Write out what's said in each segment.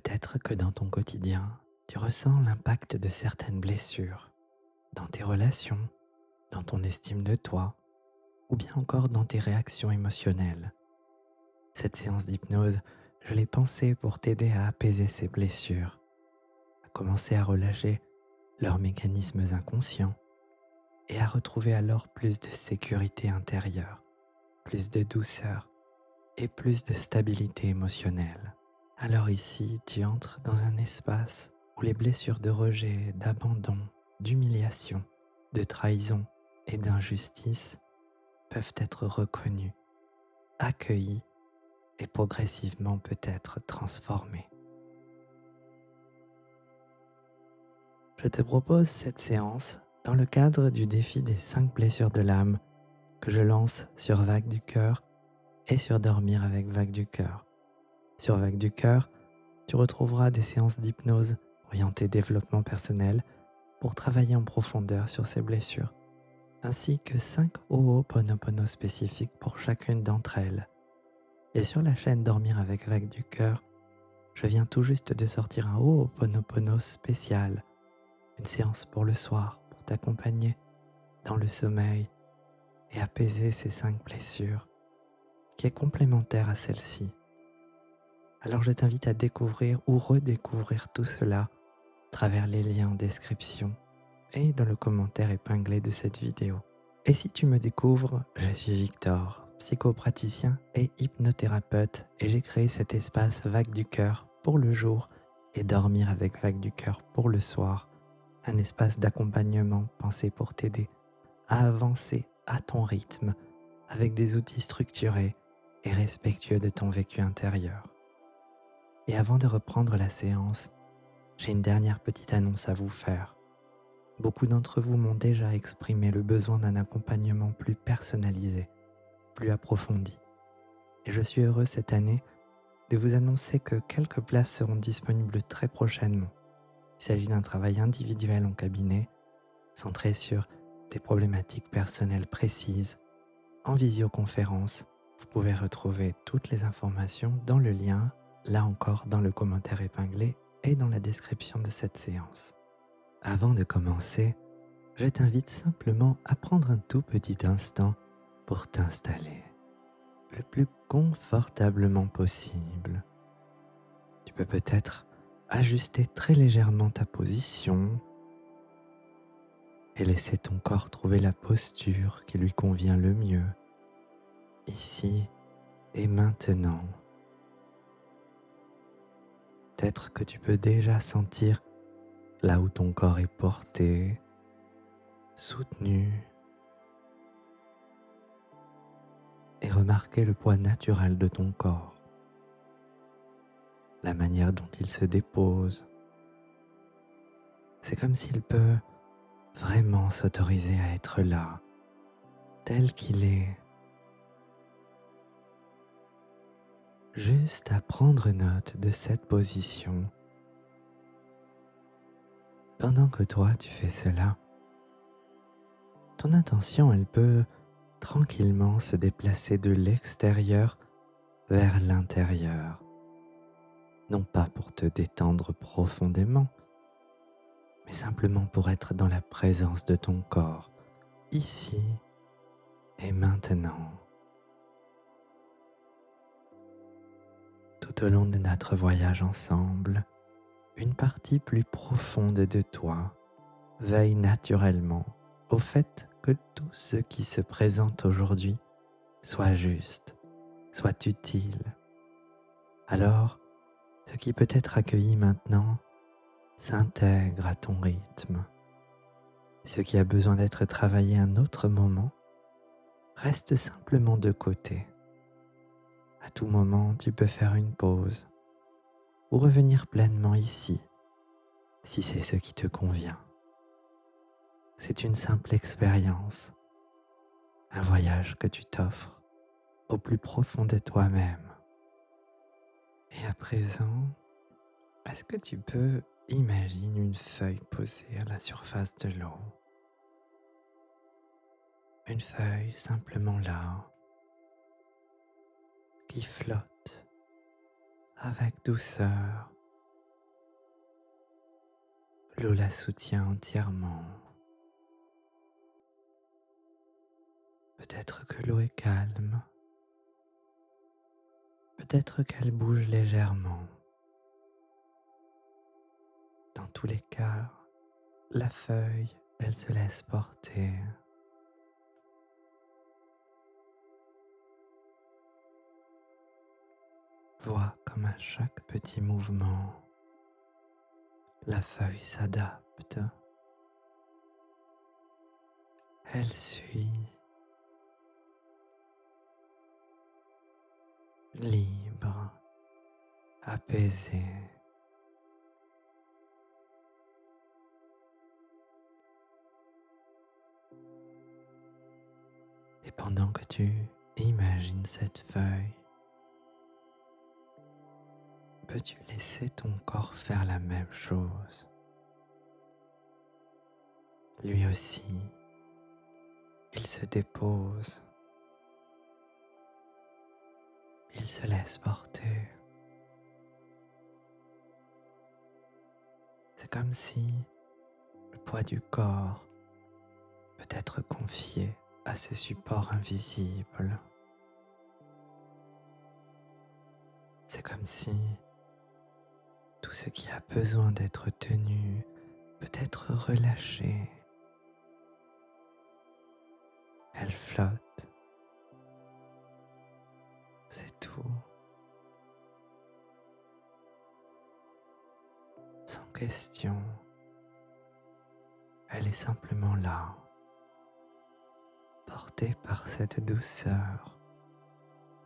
Peut-être que dans ton quotidien, tu ressens l'impact de certaines blessures, dans tes relations, dans ton estime de toi, ou bien encore dans tes réactions émotionnelles. Cette séance d'hypnose, je l'ai pensée pour t'aider à apaiser ces blessures, à commencer à relâcher leurs mécanismes inconscients et à retrouver alors plus de sécurité intérieure, plus de douceur et plus de stabilité émotionnelle. Alors ici, tu entres dans un espace où les blessures de rejet, d'abandon, d'humiliation, de trahison et d'injustice peuvent être reconnues, accueillies et progressivement peut-être transformées. Je te propose cette séance dans le cadre du défi des 5 blessures de l'âme que je lance sur Vague du Cœur et sur Dormir avec Vague du Cœur. Sur Vague du Cœur, tu retrouveras des séances d'hypnose orientées développement personnel pour travailler en profondeur sur ces blessures, ainsi que 5 Ho'oponopono spécifiques pour chacune d'entre elles. Et sur la chaîne Dormir avec Vague du Cœur, je viens tout juste de sortir un Ho'oponopono spécial, une séance pour le soir pour t'accompagner dans le sommeil et apaiser ces 5 blessures, qui est complémentaire à celle-ci. Alors je t'invite à découvrir ou redécouvrir tout cela à travers les liens en description et dans le commentaire épinglé de cette vidéo. Et si tu me découvres, je suis Victor, psychopraticien et hypnothérapeute, et j'ai créé cet espace Vague du Cœur pour le jour et Dormir avec Vague du Cœur pour le soir, un espace d'accompagnement pensé pour t'aider à avancer à ton rythme avec des outils structurés et respectueux de ton vécu intérieur. Et avant de reprendre la séance, j'ai une dernière petite annonce à vous faire. Beaucoup d'entre vous m'ont déjà exprimé le besoin d'un accompagnement plus personnalisé, plus approfondi. Et je suis heureux cette année de vous annoncer que quelques places seront disponibles très prochainement. Il s'agit d'un travail individuel en cabinet, centré sur des problématiques personnelles précises, en visioconférence. Vous pouvez retrouver toutes les informations dans le lien, là encore dans le commentaire épinglé et dans la description de cette séance. Avant de commencer, je t'invite simplement à prendre un tout petit instant pour t'installer le plus confortablement possible. Tu peux peut-être ajuster très légèrement ta position et laisser ton corps trouver la posture qui lui convient le mieux, ici et maintenant. Peut-être que tu peux déjà sentir là où ton corps est porté, soutenu, et remarquer le poids naturel de ton corps, la manière dont il se dépose. C'est comme s'il peut vraiment s'autoriser à être là, tel qu'il est, juste à prendre note de cette position. Pendant que toi tu fais cela, ton intention elle peut tranquillement se déplacer de l'extérieur vers l'intérieur, non pas pour te détendre profondément, mais simplement pour être dans la présence de ton corps, ici et maintenant. Tout au long de notre voyage ensemble, une partie plus profonde de toi veille naturellement au fait que tout ce qui se présente aujourd'hui soit juste, soit utile. Alors, ce qui peut être accueilli maintenant s'intègre à ton rythme. Ce qui a besoin d'être travaillé un autre moment reste simplement de côté. À tout moment, tu peux faire une pause ou revenir pleinement ici, si c'est ce qui te convient. C'est une simple expérience, un voyage que tu t'offres au plus profond de toi-même. Et à présent, est-ce que tu peux imaginer une feuille posée à la surface de l'eau? Une feuille simplement là, qui flotte avec douceur L'eau la soutient entièrement. Peut-être que l'eau est calme. Peut-être qu'elle bouge légèrement. Dans tous les cas, la feuille, elle se laisse porter. Vois comme à chaque petit mouvement, la feuille s'adapte. Elle suit, libre, apaisée. Et pendant que tu imagines cette feuille, peux-tu laisser ton corps faire la même chose? Lui aussi, il se dépose, il se laisse porter. C'est comme si le poids du corps peut être confié à ce support invisible. C'est comme si tout ce qui a besoin d'être tenu peut être relâché. Elle flotte. C'est tout. Sans question. Elle est simplement là, portée par cette douceur,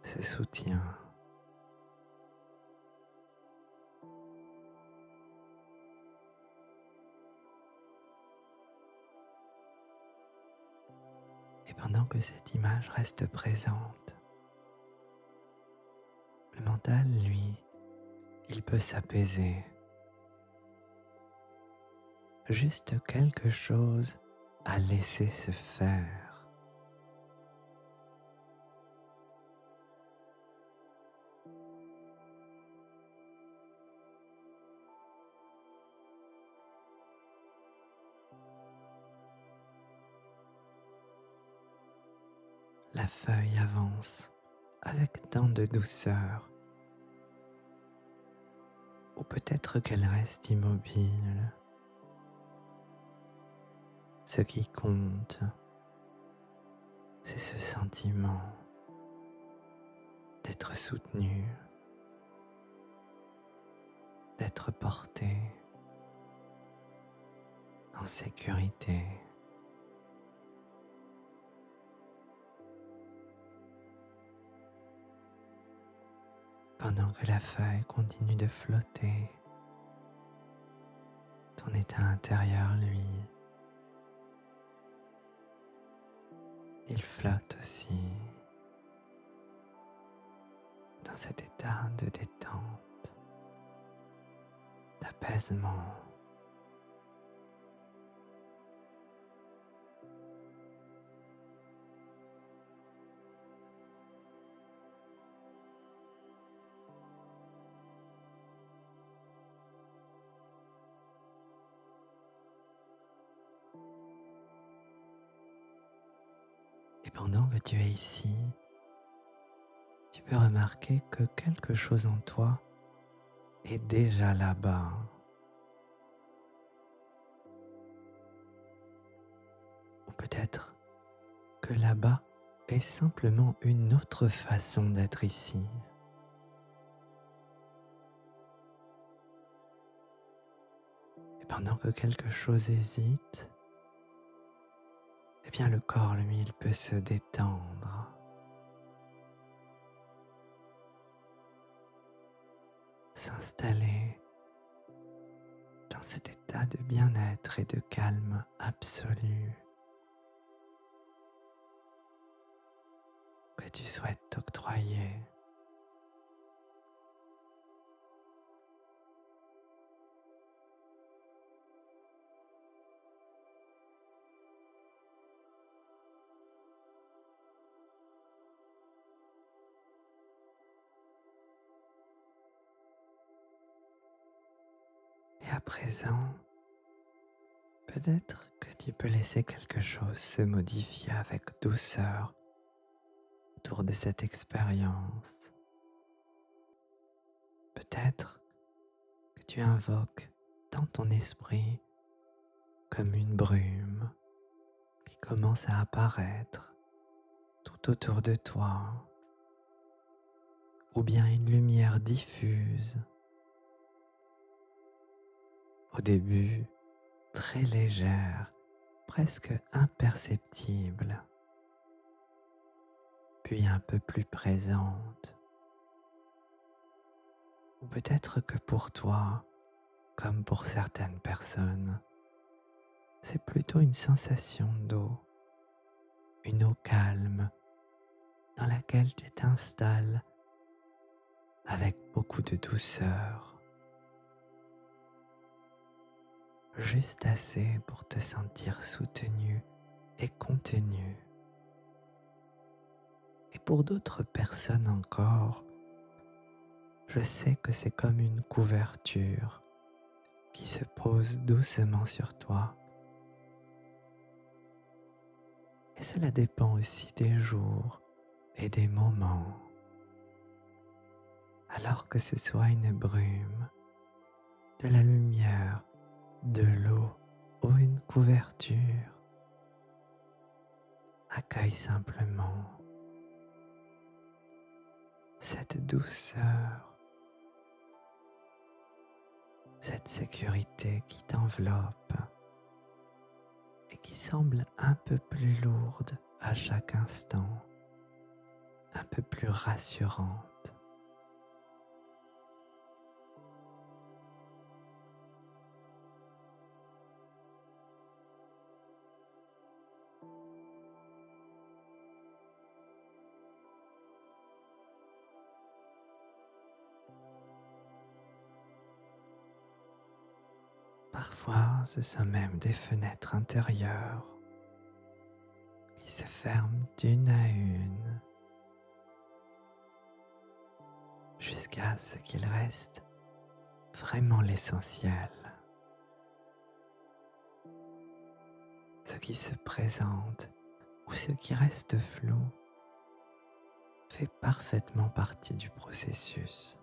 ce soutien. Et pendant que cette image reste présente, le mental, lui, il peut s'apaiser. Juste quelque chose à laisser se faire. La feuille avance avec tant de douceur, ou peut-être qu'elle reste immobile. Ce qui compte, c'est ce sentiment d'être soutenu, d'être porté en sécurité. Pendant que la feuille continue de flotter, ton état intérieur, lui, il flotte aussi dans cet état de détente, d'apaisement. Et pendant que tu es ici, tu peux remarquer que quelque chose en toi est déjà là-bas. Ou peut-être que là-bas est simplement une autre façon d'être ici. Et pendant que quelque chose hésite, eh bien le corps, lui, il peut se détendre. S'installer dans cet état de bien-être et de calme absolu que tu souhaites t'octroyer. Et à présent, Peut-être que tu peux laisser quelque chose se modifier avec douceur autour de cette expérience. Peut-être que tu invoques dans ton esprit comme une brume qui commence à apparaître tout autour de toi, ou bien une lumière diffuse, au début très légère, presque imperceptible, puis un peu plus présente. Ou peut-être que pour toi, comme pour certaines personnes, c'est plutôt une sensation d'eau, une eau calme dans laquelle tu t'installes avec beaucoup de douceur, juste assez pour te sentir soutenu et contenu. Et pour d'autres personnes encore, je sais que c'est comme une couverture qui se pose doucement sur toi. Et cela dépend aussi des jours et des moments. Alors que ce soit une brume, de la lumière, de l'eau ou une couverture, accueille simplement cette douceur, cette sécurité qui t'enveloppe et qui semble un peu plus lourde à chaque instant, un peu plus rassurante. Parfois, ce sont même des fenêtres intérieures qui se ferment d'une à une jusqu'à ce qu'il reste vraiment l'essentiel. Ce qui se présente ou ce qui reste flou fait parfaitement partie du processus.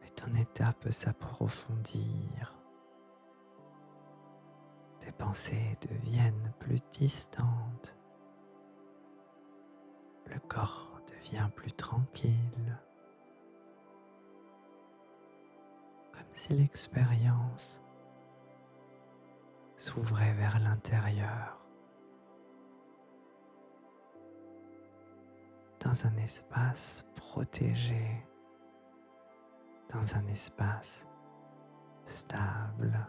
Et ton état peut s'approfondir. Tes pensées deviennent plus distantes. Le corps devient plus tranquille. Comme si l'expérience s'ouvrait vers l'intérieur, dans un espace protégé, dans un espace stable.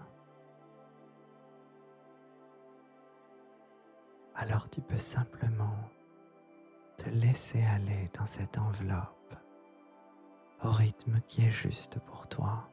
Alors tu peux simplement te laisser aller dans cette enveloppe au rythme qui est juste pour toi.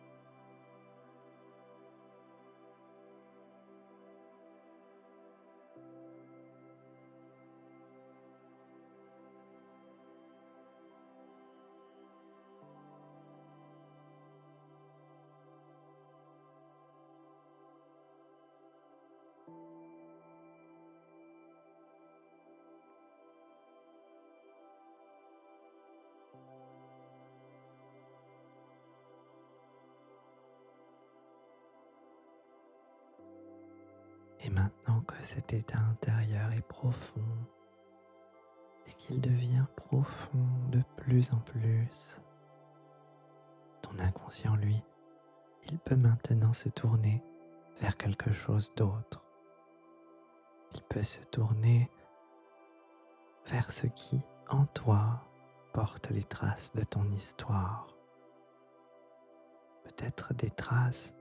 Et maintenant que cet état intérieur est profond et qu'il devient profond de plus en plus, ton inconscient, lui, il peut maintenant se tourner vers quelque chose d'autre. Il peut se tourner vers ce qui, en toi, porte les traces de ton histoire. Peut-être des traces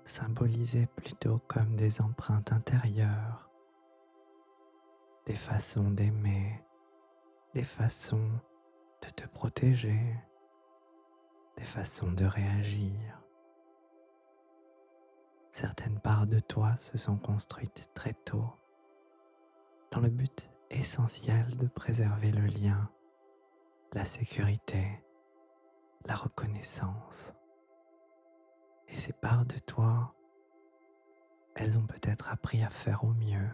symbolisées plutôt comme des empreintes intérieures, des façons d'aimer, des façons de te protéger, des façons de réagir. Certaines parts de toi se sont construites très tôt, dans le but essentiel de préserver le lien, la sécurité la reconnaissance. Et ces parts de toi, elles ont peut-être appris à faire au mieux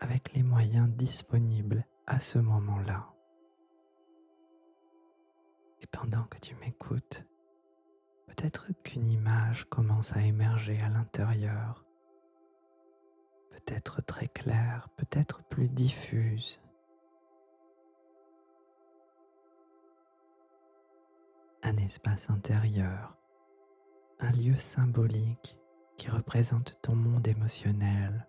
avec les moyens disponibles à ce moment-là. Et pendant que tu m'écoutes, peut-être qu'une image commence à émerger à l'intérieur, peut-être très claire, peut-être plus diffuse. Un espace intérieur, un lieu symbolique qui représente ton monde émotionnel.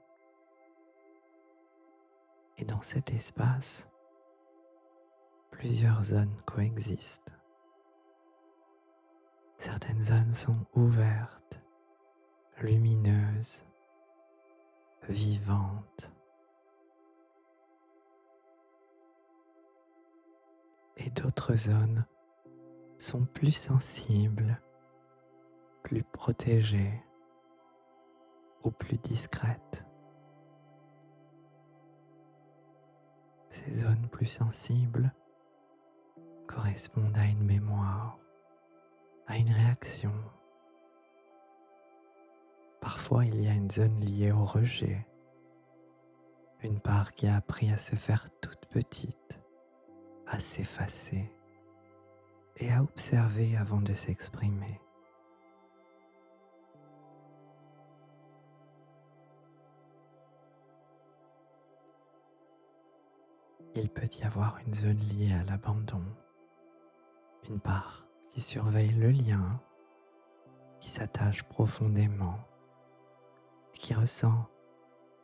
Et dans cet espace, plusieurs zones coexistent. Certaines zones sont ouvertes, lumineuses, vivantes. Et d'autres zones sont plus sensibles, plus protégées ou plus discrètes. Ces zones plus sensibles correspondent à une mémoire, à une réaction. Parfois, il y a une zone liée au rejet, une part qui a appris à se faire toute petite, à s'effacer et à observer avant de s'exprimer. Il peut y avoir une zone liée à l'abandon, une part qui surveille le lien, qui s'attache profondément et qui ressent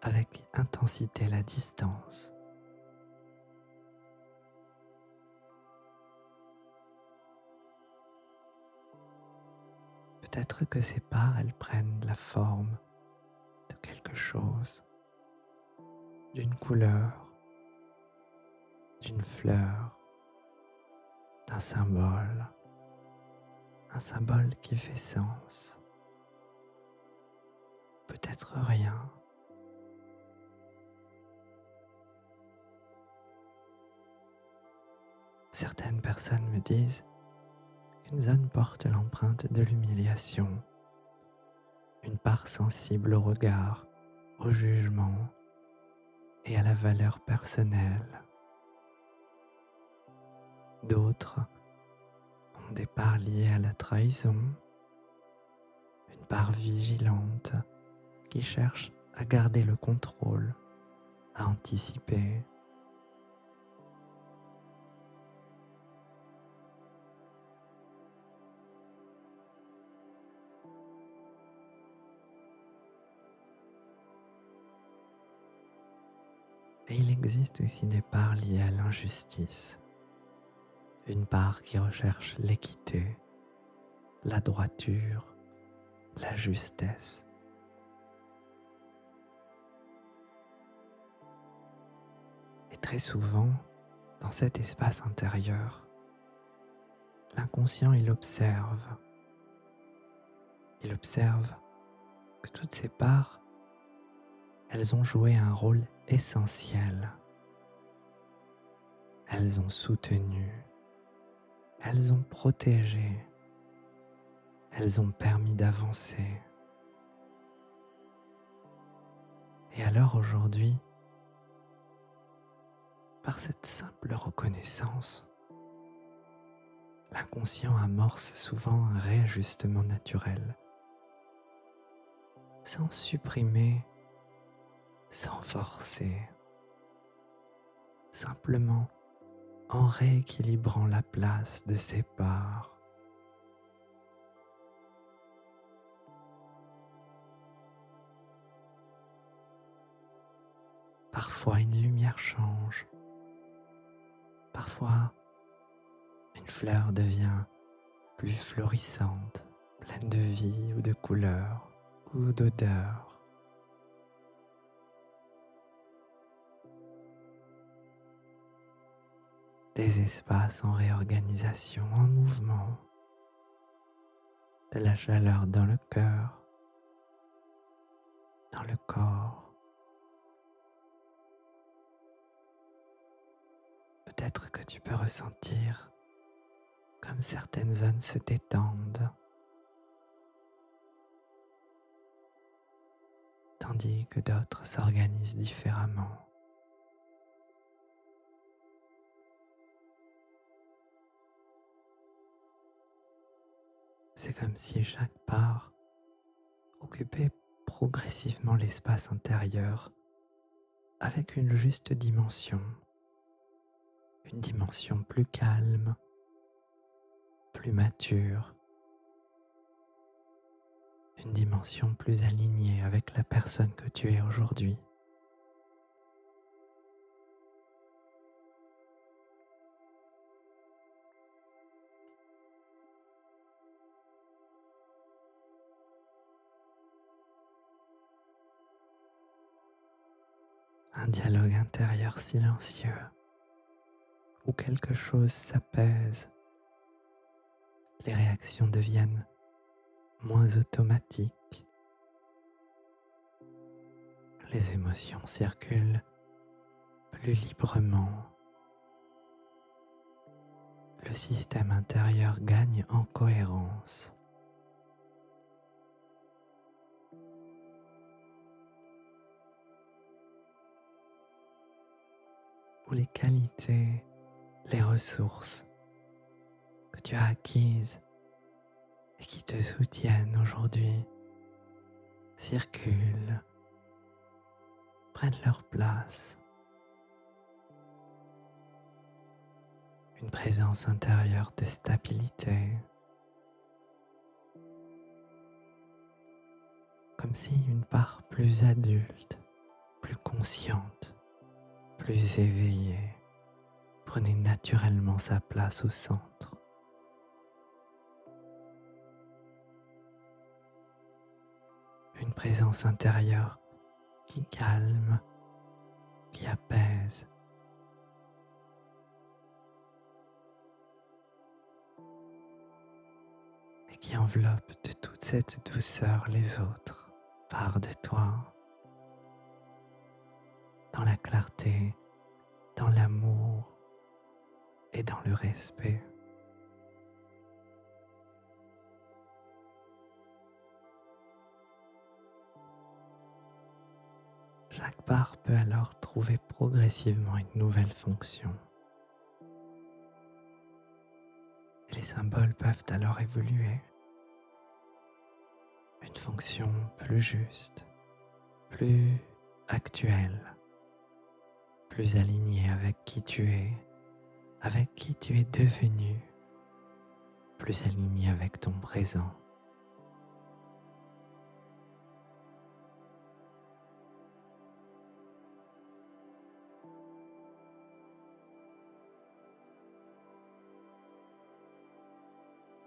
avec intensité la distance. Peut-être que ces parts, elles prennent la forme de quelque chose, d'une couleur, d'une fleur, d'un symbole, un symbole qui fait sens. Peut-être rien. Certaines personnes me disent qu'une zone porte l'empreinte de l'humiliation, une part sensible au regard, au jugement et à la valeur personnelle. D'autres ont des parts liées à la trahison, une part vigilante qui cherche à garder le contrôle, à anticiper. Et il existe aussi des parts liées à l'injustice, une part qui recherche l'équité, la droiture, la justesse. Et très souvent, dans cet espace intérieur, l'inconscient, il observe. Il observe que toutes ces parts, elles ont joué un rôle essentiel. Elles ont soutenu, elles ont protégé, elles ont permis d'avancer. Et alors aujourd'hui, par cette simple reconnaissance, l'inconscient amorce souvent un réajustement naturel, sans supprimer, sans forcer, simplement en rééquilibrant la place de ses parts. Parfois une lumière change, parfois une fleur devient plus florissante, pleine de vie ou de couleurs ou d'odeurs. Des espaces en réorganisation, en mouvement, de la chaleur dans le cœur, dans le corps. Peut-être que tu peux ressentir comme certaines zones se détendent, tandis que d'autres s'organisent différemment. C'est comme si chaque part occupait progressivement l'espace intérieur avec une juste dimension, une dimension plus calme, plus mature, une dimension plus alignée avec la personne que tu es aujourd'hui. Un dialogue intérieur silencieux où quelque chose s'apaise, les réactions deviennent moins automatiques, les émotions circulent plus librement, le système intérieur gagne en cohérence. Où les qualités, les ressources que tu as acquises et qui te soutiennent aujourd'hui circulent, prennent leur place. Une présence intérieure de stabilité, comme si une part plus adulte, plus consciente, plus éveillée prenait naturellement sa place au centre. Une présence intérieure qui calme, qui apaise. Et qui enveloppe de toute cette douceur les autres, part de toi, dans la clarté, dans l'amour et dans le respect. Chaque part peut alors trouver progressivement une nouvelle fonction. Et les symboles peuvent alors évoluer. Une fonction plus juste, plus actuelle, plus alignée avec qui tu es, avec qui tu es devenu, plus alignée avec ton présent.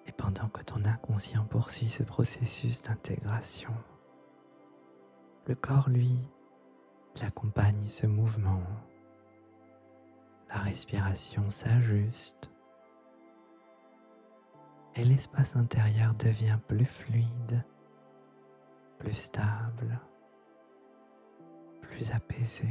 Et pendant que ton inconscient poursuit ce processus d'intégration, le corps, lui, il accompagne ce mouvement. La respiration s'ajuste et l'espace intérieur devient plus fluide, plus stable, plus apaisé.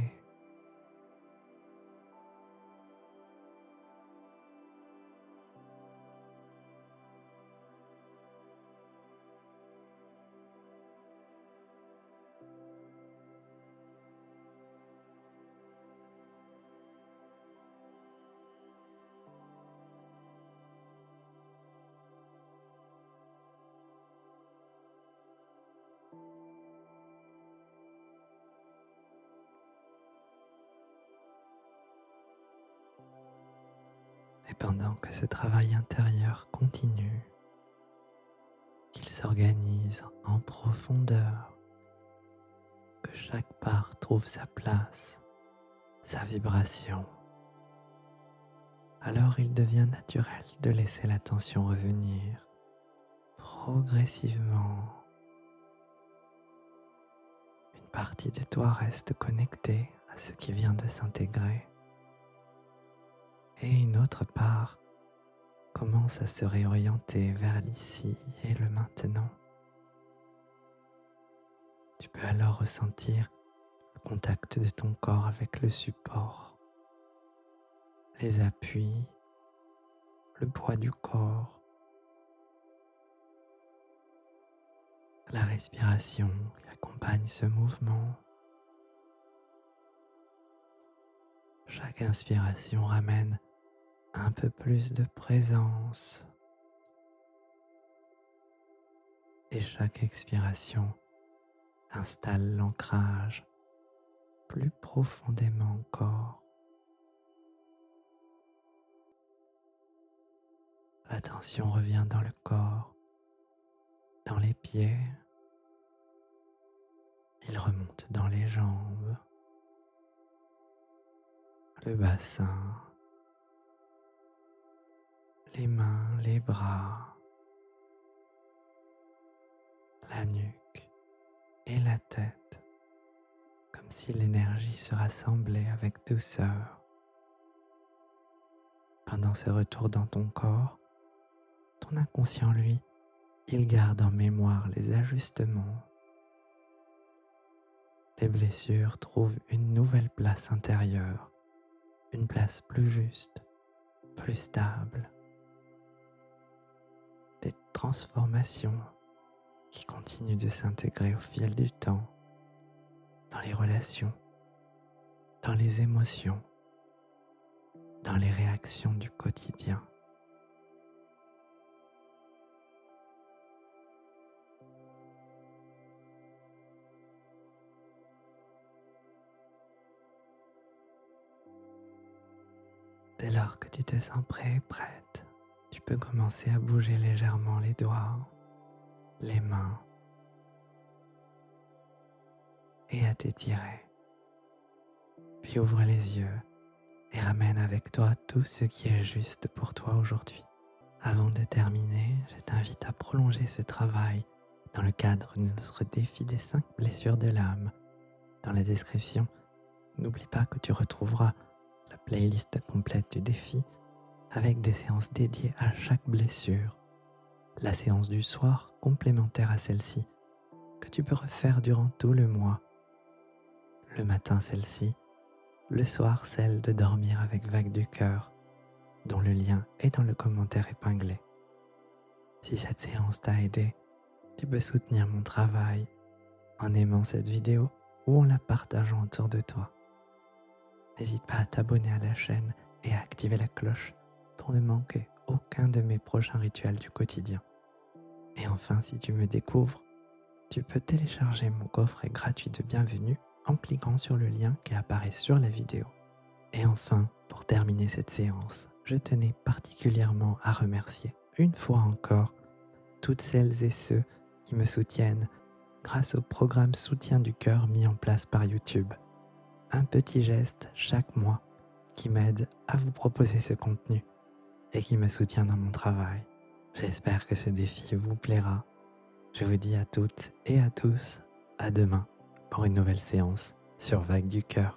Et pendant que ce travail intérieur continue, qu'il s'organise en profondeur, que chaque part trouve sa place, sa vibration, alors il devient naturel de laisser l'attention revenir progressivement. Une partie de toi reste connectée à ce qui vient de s'intégrer et une autre part commence à se réorienter vers l'ici et le maintenant. Tu peux alors ressentir le contact de ton corps avec le support, les appuis, le poids du corps, la respiration qui accompagne ce mouvement. Chaque inspiration ramène un peu plus de présence et chaque expiration installe l'ancrage plus profondément encore. L'attention revient dans le corps, dans les pieds, il remonte dans les jambes, le bassin, les mains, les bras, la nuque et la tête, comme si l'énergie se rassemblait avec douceur. Pendant ce retour dans ton corps, ton inconscient, lui, il garde en mémoire les ajustements. Les blessures trouvent une nouvelle place intérieure, une place plus juste, plus stable. Des transformations qui continuent de s'intégrer au fil du temps, dans les relations, dans les émotions, dans les réactions du quotidien. Dès lors que tu te sens prêt et prête, tu peux commencer à bouger légèrement les doigts, les mains et à t'étirer. Puis ouvre les yeux et ramène avec toi tout ce qui est juste pour toi aujourd'hui. Avant de terminer, je t'invite à prolonger ce travail dans le cadre de notre défi des 5 blessures de l'âme. Dans la description, n'oublie pas que tu retrouveras la playlist complète du défi avec des séances dédiées à chaque blessure. La séance du soir complémentaire à celle-ci que tu peux refaire durant tout le mois. Le matin celle-ci, le soir celle de dormir avec Vague du cœur, dont le lien est dans le commentaire épinglé. Si cette séance t'a aidé, tu peux soutenir mon travail en aimant cette vidéo ou en la partageant autour de toi. N'hésite pas à t'abonner à la chaîne et à activer la cloche pour ne manquer aucun de mes prochains rituels du quotidien. Et enfin, si tu me découvres, tu peux télécharger mon coffret gratuit de bienvenue en cliquant sur le lien qui apparaît sur la vidéo. Et enfin, pour terminer cette séance, je tenais particulièrement à remercier une fois encore toutes celles et ceux qui me soutiennent grâce au programme Soutien du cœur mis en place par YouTube. Un petit geste chaque mois qui m'aide à vous proposer ce contenu et qui me soutient dans mon travail. J'espère que ce défi vous plaira. Je vous dis à toutes et à tous à demain pour une nouvelle séance sur Vague du cœur.